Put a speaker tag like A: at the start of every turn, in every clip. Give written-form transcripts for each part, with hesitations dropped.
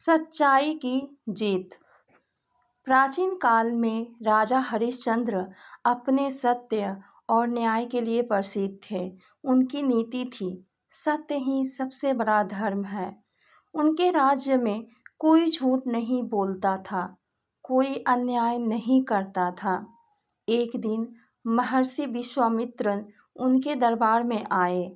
A: सच्चाई की जीत। प्राचीन काल में राजा हरिश्चंद्र अपने सत्य और न्याय के लिए प्रसिद्ध थे। उनकी नीति थी, सत्य ही सबसे बड़ा धर्म है। उनके राज्य में कोई झूठ नहीं बोलता था, कोई अन्याय नहीं करता था। एक दिन महर्षि विश्वामित्र उनके दरबार में आए।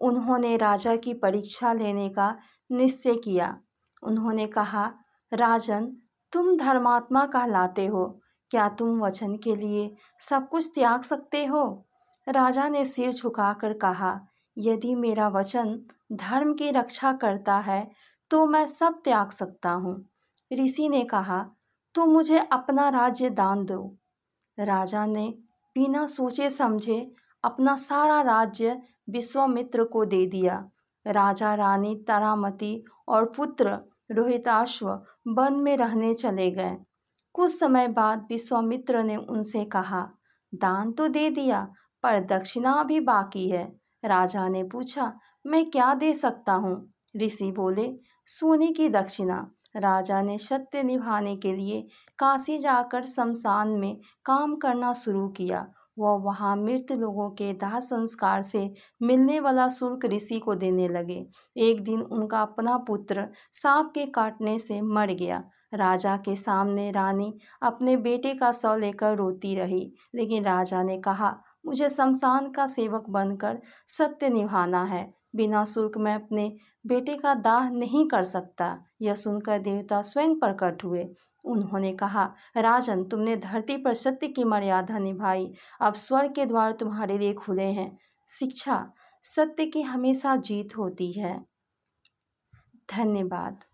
A: उन्होंने राजा की परीक्षा लेने का निश्चय किया। उन्होंने कहा, राजन, तुम धर्मात्मा कहलाते हो, क्या तुम वचन के लिए सब कुछ त्याग सकते हो? राजा ने सिर झुकाकर कहा, यदि मेरा वचन धर्म की रक्षा करता है तो मैं सब त्याग सकता हूँ। ऋषि ने कहा, तो मुझे अपना राज्य दान दो। राजा ने बिना सोचे समझे अपना सारा राज्य विश्वामित्र को दे दिया। राजा, रानी तारामती और पुत्र रोहिताश्व वन में रहने चले गए। कुछ समय बाद विश्वामित्र ने उनसे कहा, दान तो दे दिया, पर दक्षिणा अभी बाकी है। राजा ने पूछा, मैं क्या दे सकता हूँ? ऋषि बोले, सोने की दक्षिणा। राजा ने सत्य निभाने के लिए काशी जाकर शमशान में काम करना शुरू किया। वह वहाँ मृत लोगों के दाह संस्कार से मिलने वाला शुल्क ऋषि को देने लगे। एक दिन उनका अपना पुत्र सांप के काटने से मर गया। राजा के सामने रानी अपने बेटे का शव लेकर रोती रही, लेकिन राजा ने कहा, मुझे शमशान का सेवक बनकर सत्य निभाना है। बिना शुल्क मैं अपने बेटे का दाह नहीं कर सकता। यह सुनकर देवता स्वयं प्रकट हुए। उन्होंने कहा, राजन, तुमने धरती पर सत्य की मर्यादा निभाई, अब स्वर्ग के द्वार तुम्हारे लिए खुले हैं। शिक्षा, सत्य की हमेशा जीत होती है। धन्यवाद।